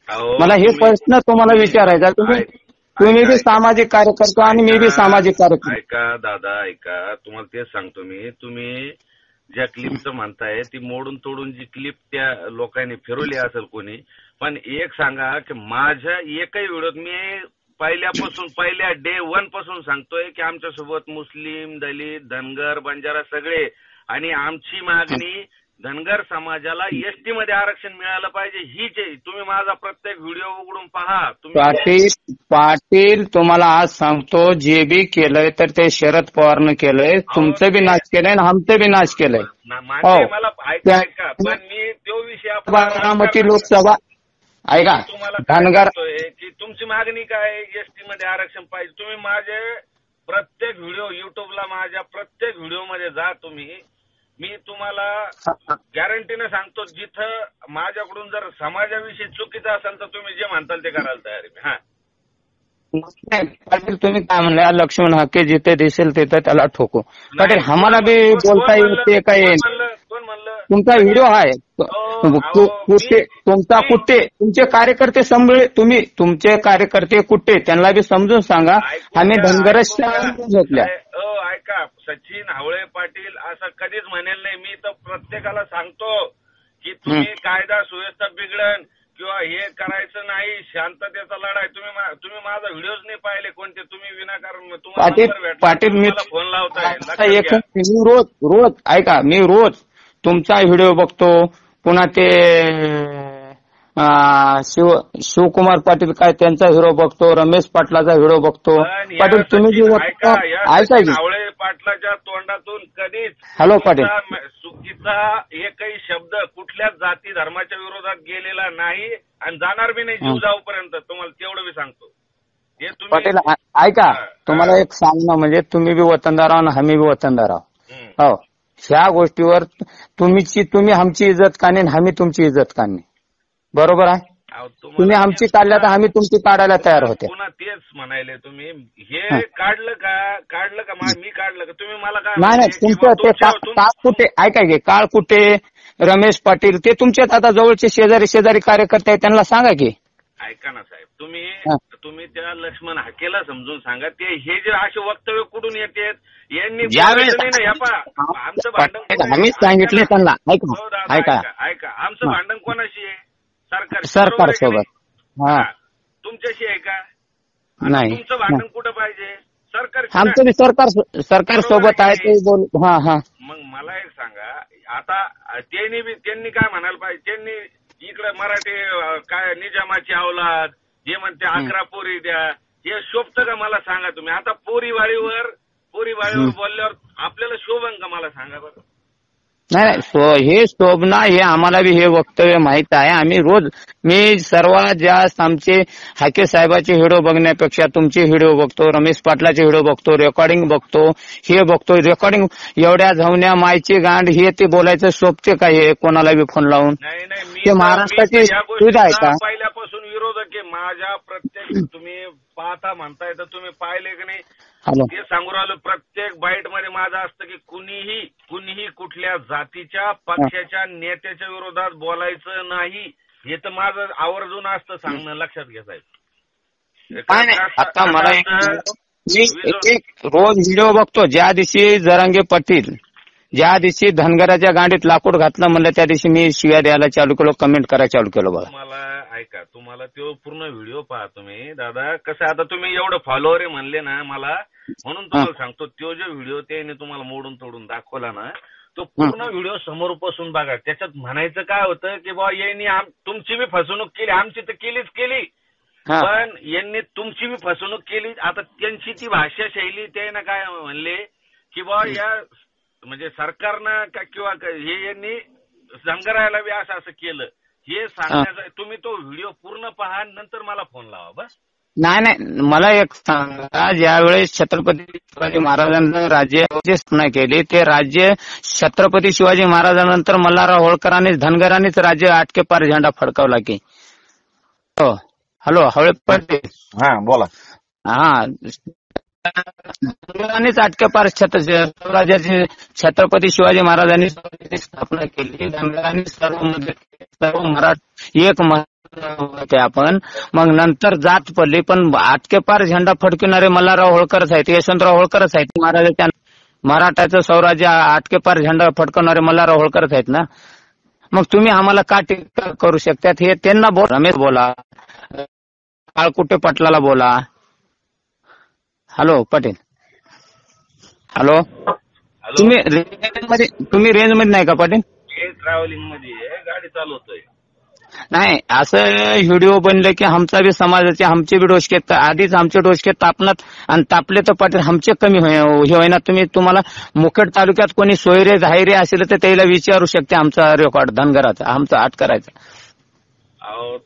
अहो, मला हे प्रश्न तुम्हाला विचारायचा. तुम्ही बी सामाजिक कार्यकर्ता आणि मी बी सामाजिक कार्यकर्ता. ऐका दादा, ऐका, तुम्हाला तेच सांगतो मी. तुम्ही ज्या क्लिपचं म्हणताय ती मोडून तोडून जी क्लिप त्या लोकांनी फिरवली असेल कोणी, पण एक सांगा की माझ्या एकही व्हिडिओत मी पहिल्यापासून पहिल्या डे 1 पासून सांगतोय की आमच्यासोबत मुस्लिम, दलित, धनगर, बंजारा सगळे, आणि आमची मागणी धनगर समाजाला एसटी मध्ये आरक्षण मिळालं पाहिजे हीच आहे. तुम्ही माझा प्रत्येक व्हिडिओ उघडून पहा. पाटील तुम्हाला आज सांगतो, जे बी केलंय तर ते शरद पवारनं केलंय. तुमचं बी नाश केलंय आणि आमचं बी नाश केलंय. मला ऐका, पण मी तो विषय बारामती लोकसभा ऐका, धनगर की तुमची मागणी काय एसटी मध्ये आरक्षण पाहिजे. तुम्ही माझे प्रत्येक व्हिडिओ युट्यूबला माझ्या प्रत्येक व्हिडिओ मध्ये जा तुम्ही. मी तुम्हाला गॅरंटीने सांगतो, जिथं माझ्याकडून जर समाजाविषयी चुकीचं असेल तर तुम्ही जे म्हणताल ते करायला तयार आहे. हा पाटील तुम्ही काय म्हणले, लक्ष्मण हाके जिथे दिसेल तिथे त्याला ठोको. पाटील आम्हाला बी बोलता येते काय? कोण म्हणलं? तुमचा व्हिडिओ आहे कुठे, तुमचा कुठे, तुमचे कार्यकर्ते समजले, तुम्ही तुमचे कार्यकर्ते कुठे त्यांना बी समजून सांगा. आम्ही धनगरच्या घेतल्या. ऐका, सचिन हावळे पाटील असं कधीच म्हणेल नाही. मी तर प्रत्येकाला सांगतो की तुम्ही कायदा सुव्यवस्था बिघडण किंवा हे करायचं नाही, शांततेचा लढाई. तुम्ही माझा व्हिडिओच नाही पाहिले कोणते. तुम्ही विनाकारण पाटील मी फोन लावताय. रोज ऐका, मी रोज तुमचा व्हिडिओ बघतो. पुन्हा ते शिवकुमार पाटील काय त्यांचा व्हिडिओ बघतो, रमेश पाटलाचा व्हिडिओ बघतो. पाटील तुम्ही ऐका हावळे पाटलाच्या तोंडातून कधीच हॅलो पाटील चुकीचा एकही शब्द कुठल्याच जाती धर्माच्या विरोधात गेलेला नाही आणि जाणार बी नाही जीव जाऊपर्यंत. तुम्हाला तेवढं बी सांगतो. पाटील ऐका, तुम्हाला एक सांगणं म्हणजे तुम्ही बी वतनदार आहो आणि आम्ही बी वतनदार आहोत. हो, ह्या गोष्टीवर तुम्ही आमची इज्जत काढणे, आम्ही तुमची इज्जत काढणे. बरोबर आहे. तुम्ही आमची काढल्या तर आम्ही तुमची काढायला तयार होते. पुन्हा तेच म्हणायले तुम्ही. हे काढलं का मी काढलं का? तुम्ही मला काय नाही, तुमचं ते काळ कुठे ऐका की, काळ कुठे, रमेश पाटील ते तुमच्यात आता जवळचे शेजारी कार्यकर्ते आहेत, त्यांना सांगा की. ऐका ना साहेब, तुम्ही त्या लक्ष्मण हाकेला समजून सांगा. ते हे जे असे वक्तव्य कुठून येतात यांनी आमचं भांडण आम्ही सांगितले त्यांना. ऐका आमचं भांडण कोणाशी आहे? सरकार सोबत. तुमच्याशी आहे का? नाही. तुमचं भांडण कुठं पाहिजे? सरकार. आमचं बी सरकार सोबत आहे ते बोल. मग मला एक सांगा, आता त्यांनी काय म्हणायला पाहिजे? त्यांनी इकडे मराठी काय निजामाची अवलाद हे म्हणते 11 पोरी द्या, हे शोभतं का मला सांगा तुम्ही? आता पोरीवाळीवर बोलल्यावर आपल्याला शोभन का मला सांगा बरं? नाही, हे शोभना हे आम्हाला बी हे वक्तव्य माहित आहे. आम्ही रोज मी सर्वात जास्त आमचे हाके साहेबाचे व्हिडिओ बघण्यापेक्षा तुमचे व्हिडिओ बघतो, रमेश पाटलाचे व्हिडिओ बघतो, रेकॉर्डिंग बघतो, हे बघतो. रेकॉर्डिंग एवढ्या धावण्या मायची गांड हे ते बोलायचं शोभते का? हे कोणाला बी फोन लावून ते महाराष्ट्राची सुविधा आहे का? पहिल्यापासून विरोधक आहे माझ्या. प्रत्येक तुम्ही पाहता म्हणताय तर तुम्ही पाहिले की नाही? ते सांगू राहिलो, प्रत्येक बाईट मध्ये माझं असतं की कुणीही कुठल्या जातीच्या पक्षाच्या नेत्याच्या विरोधात बोलायचं नाही. हे तर माझं आवर्जून असतं सांगणं, लक्षात घ्या साहेब. आता मला एक रोज व्हिडिओ बघतो. ज्या दिवशी जरांगे पाटील ज्या दिवशी धनगराच्या गांडीत लाकूड घातलं म्हणलं त्या दिवशी मी शिव्या द्यायला चालू केलो, कमेंट करायला चालू केलं. बघा मला ऐका, तुम्हाला तो पूर्ण व्हिडिओ पहा तुम्ही. दादा कसं, आता तुम्ही एवढं फॉलोअर म्हणले ना मला, म्हणून तुम्हाला सांगतो, तो जो व्हिडिओ त्याने तुम्हाला मोडून तोडून दाखवला ना, तो पूर्ण व्हिडिओ समोर पासून बघा. त्याच्यात म्हणायचं काय होतं की बा यांनी तुमची बी फसवणूक केली, आमची तर केली, पण यांनी तुमची बी फसवणूक केली. आता त्यांची ती भाषा शैली, त्यानं काय म्हणले की बा या म्हणजे सरकारनं किंवा हे यांनी धनगरायला बी असं केलं, हे सांगण्याचं. तुम्ही तो व्हिडिओ पूर्ण पहा, नंतर मला फोन लावा बस. नाही, मला एक सांगा, ज्यावेळेस छत्रपती शिवाजी महाराजांनी राज्याची स्थापना केली, ते राज्य छत्रपती शिवाजी महाराजांनंतर मल्हारराव होळकरांनीच धनगरांनीच राज्य आटके पार झेंडा फडकावला की. हॅलो हावळे पाटील. बोला. धनगरांनीच अटकेपार स्वराज्याची छत्रपती शिवाजी महाराजांनी स्थापना केली. धनगरांनी सर्व एक होते आपण. मग नंतर जात पडली, पण अटकेपार झेंडा फडकविणारे मल्हारराव होळकरच आहेत, यशवंतराव होळकरच आहेत. महाराजांच्या मराठाचं स्वराज्य अटकेपार झेंडा फडकवणारे मल्हारराव होळकरच आहेत ना. मग तुम्ही आम्हाला का टीका करू शकतात? हे त्यांना बोला, रमेश बोला, काळकुटे पाटलाला बोला. हॅलो पाटील, हॅलो, तुम्ही रेंज मध्ये नाही का पाटील? ट्रॅव्हलिंग मध्ये गाडी चालवतोय. नाही, असं व्हिडिओ बनले की आमचा बी समाजाचे आमचे बी डोसके, आधीच आमचे डोसके तापनात आणि तापले तर पाटील आमचे कमी हे होईना. तुम्हाला मुखेड तालुक्यात कोणी सोयरे धायरे असेल तर त्याला विचारू शकते आमचा रेकॉर्ड धनगराचा, आमचा आट करायचा.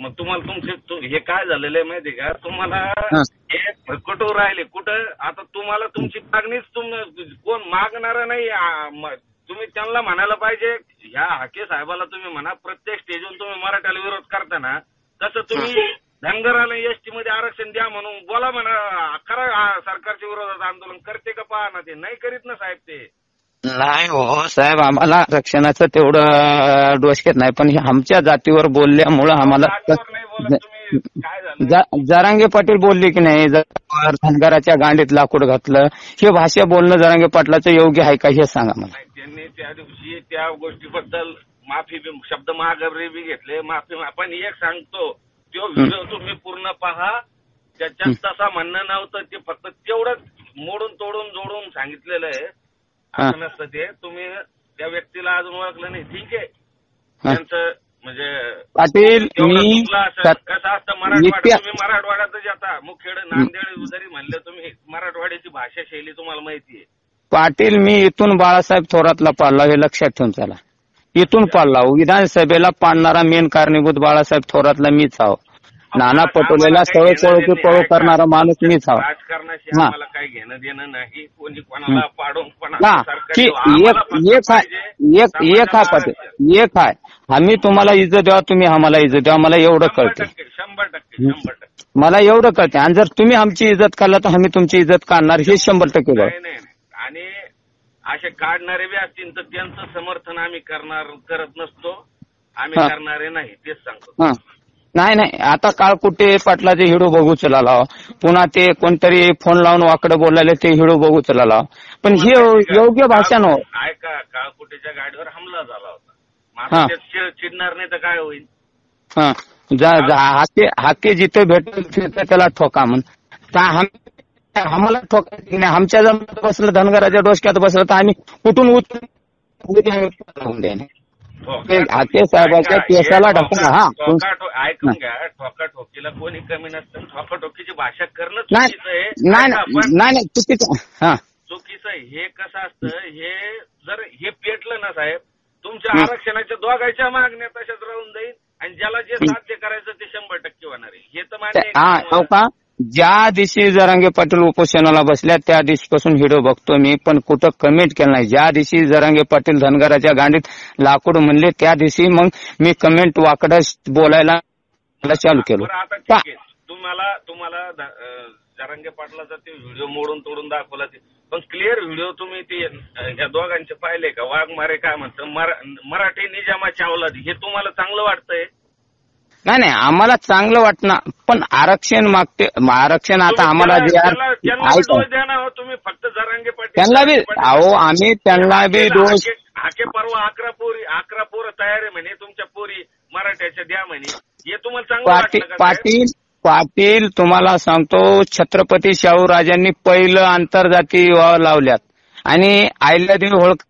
मग तुम्हाला तुमचे हे काय झालेलं आहे माहिती का? तुम्हाला हे फटकटून राहिले कुठं. आता तुम्हाला तुमची मागणीच कोण मागणार नाही. तुम्ही त्यांना म्हणायला पाहिजे, ह्या हाके साहेबाला तुम्ही म्हणा, प्रत्येक स्टेजवर तुम्ही मराठ्याला विरोध करता ना, तसं तुम्ही धनगराला एसटी मध्ये आरक्षण द्या म्हणून बोला म्हणा. खरं सरकारच्या विरोधात आंदोलन करते का पहा ना. ते नाही करीत ना साहेब. ते नाही हो साहेब, आम्हाला आरक्षणाचं तेवढं डोसक्यात नाही, पण आमच्या जातीवर बोलल्यामुळं आम्हाला जरांगे पाटील बोलले की नाही, धनगराच्या गांडीत लाकूड घातलं, हे भाषा बोलणं जरांगे पाटलाचं योग्य आहे का हे सांगा मला. त्यांनी त्या दिवशी त्या गोष्टीबद्दल माफी शब्द महागबरी बी घेतले, माफी. पण एक सांगतो, तो व्हिडिओ तुम्ही पूर्ण पहा. त्याच्यात तसा म्हणणं नव्हतं, ते फक्त तेवढंच मोडून तोडून जोडून सांगितलेलं आहे. असं नसतं ते. तुम्ही त्या व्यक्तीला अजून ओळखलं नाही, ठीक आहे. त्यांचं म्हणजे पाटील मी कसं असतं, मराठवाडा तुम्ही मराठवाड्यातच येता. मुखेड नांदेड जरी म्हणले तुम्ही, मराठवाड्याची भाषा शैली तुम्हाला माहिती आहे. पाटील मी इथून बाळासाहेब थोरातला पाळला, हे लक्षात ठेवून चला. इथून पाळला. विधानसभेला पाडणारा मेन कारणीभूत बाळासाहेब थोरातला मीच आहो. नाना पटोलेला सवय पळू करणारा माणूस मीच आहो. राजकारणाशी आम्हाला काही घेणं देणं नाही. कोणी कोणाला पाडून एक हा पाटील, एक आहे, आम्ही तुम्हाला इज्जत द्यावा, तुम्ही आम्हाला इज्जत द्यावा, मला एवढं कळते. 100% मला एवढं कळते. आणि जर तुम्ही आमची इज्जत काढला तर आम्ही तुमची इज्जत काढणार, हे 100% बरोबर. नाही. आणि असे काढणारे बी असतील तर त्यांचं समर्थन आम्ही करत नसतो. आम्ही करणारे नाही, तेच सांगतो. नाही, आता काळकुटे पाटलाचे हिडो बघू चला, पुन्हा ते कोणतरी फोन लावून वाकडं बोलायला ते हिडो बघू चला. पण हे योग्य भाषा न. ऐका, काळकुटेच्या गाडीवर हमला झाला होता. चिडणार नाही तर काय होईल? हाके जिथे भेटेल तिथे त्याला ठोका म्हणून. आम्हाला ठोकायचं नाही. आमच्या जर बसलं, धनगराच्या डोसक्यात बसलं तर आम्ही कुठून उतरून हाके साहेबाच्या केसाला ढकला. ऐकून घ्या, ठोकाठोकीला कोणी कमी नसतं. ठोकाठोकीची भाषा करणं नाही चुकीचं. चुकीचं हे कसं असतं, हे जर हे पेटलं ना साहेब, तुमच्या आरक्षणाच्या दोघांच्या मागण्या तशाच राहून जाईल. आणि ज्याला जे साध्य करायचं ते 100% होणार आहे. हे तर मान्य का? ज्या दिवशी जरांगे पाटील उपोषणाला बसल्या त्या दिवशीपासून व्हिडिओ बघतो मी, पण कुठं कमेंट केलं नाही. ज्या दिवशी जरांगे पाटील धनगराच्या गांडीत लाकूड म्हणले त्या दिवशी मग मी कमेंट वाकडं बोलायला चालू केलं. तुम्हाला जरांगे पाटलाचा ते व्हिडिओ मोडून तोडून दाखवला, पण क्लिअर व्हिडिओ तुम्ही ते ह्या दोघांचे पाहिले का? वाघमारे काय म्हणतं, मराठी निजामाची अवलाद, हे तुम्हाला चांगलं वाटतंय? नाही, आम्हाला चांगलं वाटणं, पण आरक्षण मागते. आरक्षण आता आम्हाला जे तुम्ही फक्त जरांगे पाटील त्यांना बी आम्ही त्यांना बी दोष. हाके परवा 11 पोरं तयार आहे म्हणे तुमच्या पोरी मराठ्याच्या द्या म्हणे. हे तुम्हाला चांगलं पाटील तुम्हाला सांगतो, छत्रपती शाहू राजांनी पहिलं आंतरजातीय विवाह लावल्यात आणि अहिल्यादेवी होळकर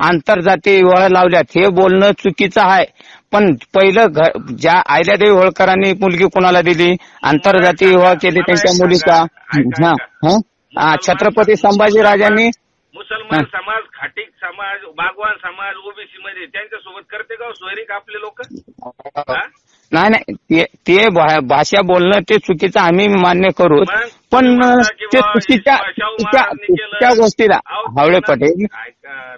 आंतरजातीय विवाह लावल्यात. हे बोलणं चुकीचं आहे. पण पहिलं ज्या अहिल्यादेवी होळकरांनी मुलगी कुणाला दिली, आंतरजातीय विवाह केली त्यांच्या मुलीचा. छत्रपती संभाजी राजांनी मुसलमान समाज, खाटीक समाज, बागवान समाज, ओबीसी मध्ये त्यांच्यासोबत करते का सोयरीक आपले लोक? नाही, ते भाषा बोलणं ते चुकीचं आम्ही मान्य करू, पण ते चुकीच्या गोष्टीला हावळे पटेल.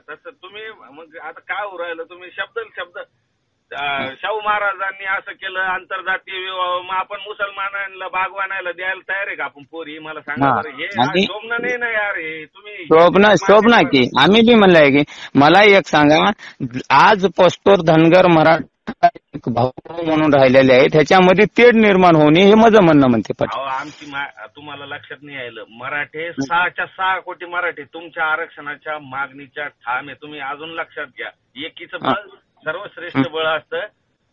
तसं तुम्ही मग आता काय राहिलं, तुम्ही शब्द शाहू महाराजांनी असं केलं, आंतरजातीय विवाह, मग आपण मुसलमानांना बागवानायला द्यायला तयार आहे का आपण पोरी? मला सांगा बरं. हे शोभना नाही ना यार, हे तुम्ही शोभना की आम्ही बी म्हणलंय की मला एक सांगा, आज पस्तोर धनगर मराठा भाऊ म्हणून राहिलेले आहे, त्याच्यामध्ये तेढ निर्माण होणे हे माझं म्हणणं म्हणते. आमची तुम्हाला लक्षात नाही यायलं, मराठे 6 कोटी मराठे तुमच्या आरक्षणाच्या मागणीच्या ठाम आहे. तुम्ही अजून लक्षात घ्या, एकीचं बळ सर्वश्रेष्ठ बळ असतं.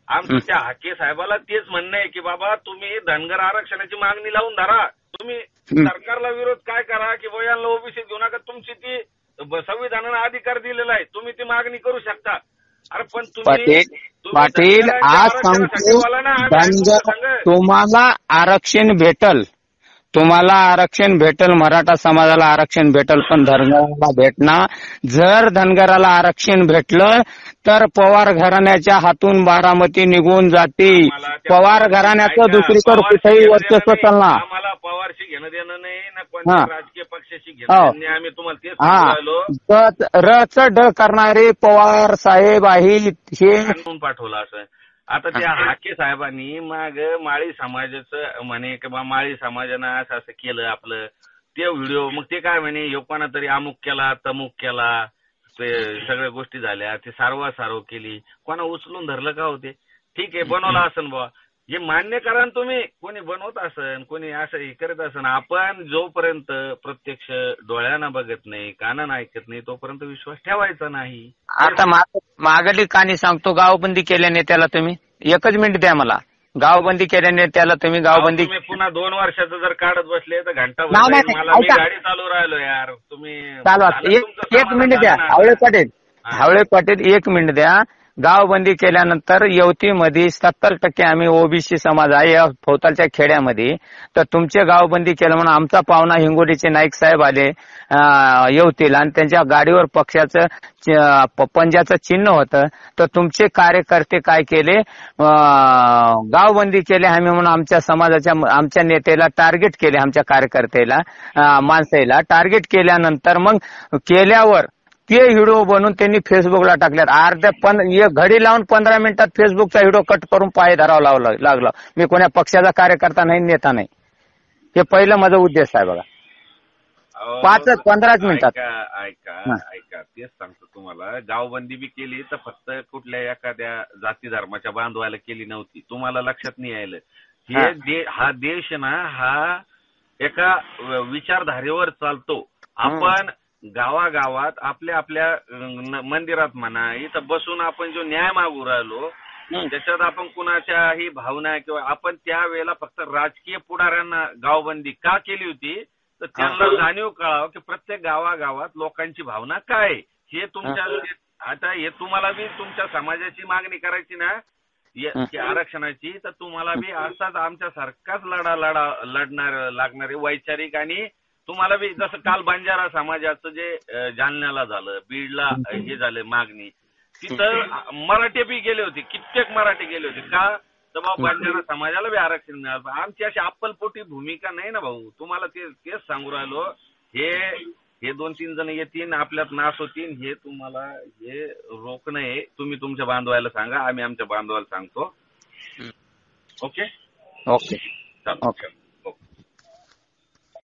आमचं त्या हाके साहेबाला तेच म्हणणं आहे की बाबा तुम्ही धनगर आरक्षणाची मागणी लावून धरा. तुम्ही सरकारला विरोध काय करा की वयांना ओबीसी घेऊ नका, तुमची ती संविधानानं अधिकार दिलेला आहे, तुम्ही ती मागणी करू शकता. अरे पण पाटील आज सांगतो, धनगर तुम्हाला आरक्षण भेटल, तुम्हाला आरक्षण भेटल, मराठा समाजाला आरक्षण भेटल, पण धनगराला भेटणार. जर धनगराला आरक्षण भेटलं तर पवार घराण्याच्या हातून बारामती निघून जाते. पवार घराण्याचं दुसरीकडे कुठेही वर्चस्व चालणार. आम्हाला पवारशी घेणं देणं नाही ना, कोणत्या राजकीय पक्षाशी घेणं नाही. आम्ही तुम्हाला तेच सांगितलं, रच ड करणारे पवार साहेब आहेत हे पाठवलं असं. आता त्या हाके साहेबांनी मग माळी समाजाचं म्हणे की बा माळी समाजानं असं असं केलं आपलं ते व्हिडिओ, मग ते काय म्हणे कोणा तरी अमुक केला तमुक केला, ते सगळ्या गोष्टी झाल्या, ते सारवासारव केली, कोणा उचलून धरलं का होते? ठीक आहे, बनवलं असन बुवा, हे मान्य करा ना तुम्ही. कोणी बनवत असन, कोणी असं हे करत असन. आपण जोपर्यंत प्रत्यक्ष डोळ्यानं बघत नाही, कानानं ऐकत नाही, तोपर्यंत विश्वास ठेवायचा नाही. आता मागली कहाणी सांगतो. गावबंदी केल्या नेत्याला तुम्ही, एकच मिनिट द्या मला. गावबंदी केल्या नेत्याला तुम्ही गावबंदी पुन्हा 2 वर्षाचं जर काढत बसले तर घंटा मला मी गाडी चालू राहिलो यार. तुम्ही चालू एक मिनिट द्या. हावळे पाटील 1 मिनिट द्या. गावबंदी केल्यानंतर यवतीमध्ये 70% आम्ही ओबीसी समाज आहे या भोवतालच्या खेड्यामध्ये. तर तुमचे गावबंदी केलं म्हणून आमचा पाहुणा हिंगोलीचे नाईक साहेब आले यवतीला आणि त्यांच्या गाडीवर पक्षाचं पंजाचं चिन्ह होतं. तर तुमचे कार्यकर्ते काय केले, गावबंदी केले आम्ही म्हणून आमच्या समाजाच्या आमच्या नेत्याला टार्गेट केले, आमच्या कार्यकर्त्याला माणसाला टार्गेट केल्यानंतर मग केल्यावर ते व्हिडिओ बनवून त्यांनी फेसबुकला टाकल्यात. घडी लावून 15 मिनिटात फेसबुकचा व्हिडिओ कट करून पाय धरावा लागला. मी कोण्या पक्षाचा कार्यकर्ता नाही, नेता नाही. हे पहिलं माझा उद्देश आहे बघा. 5-15 मिनिटात ऐका तेच सांगतो तुम्हाला. गावबंदी बी केली तर फक्त कुठल्या एखाद्या जाती धर्माच्या बांधवायला केली नव्हती. तुम्हाला लक्षात नाही यायलं. हा देश ना हा एका विचारधारेवर चालतो. आपण गावागावात आपल्या आपल्या मंदिरात म्हणा इथं बसून आपण जो न्याय मागू राहिलो त्याच्यात आपण कुणाच्याही भावना किंवा आपण त्यावेळेला फक्त राजकीय पुढाऱ्यांना गावबंदी का केली होती तर त्यांना जाणीव कळावं की प्रत्येक गावागावात लोकांची भावना काय हे तुमच्या. आता हे तुम्हाला बी तुमच्या समाजाची मागणी करायची ना आरक्षणाची, तर तुम्हाला बी असाच आमच्यासारखाच लढणार लागणारे वैचारिक आणि तुम्हाला बी जसं काल बंजारा समाजाचं जे जालन्याला झालं, बीडला हे झालं मागणी, तिथं मराठी बी गेले होते, कित्येक मराठी गेले होते. का तर बाबा बंजारा समाजाला बी आरक्षण मिळालं. आमची अशी अप्पलपोटी भूमिका नाही ना भाऊ. तुम्हाला तेच सांगू राहिलो. हे 2-3 जण येतील आपल्यात नाश होतील, हे तुम्हाला हे रोखणं आहे. तुम्ही तुमच्या बांधवायला सांगा, आम्ही आमच्या बांधवाला सांगतो. Okay okay.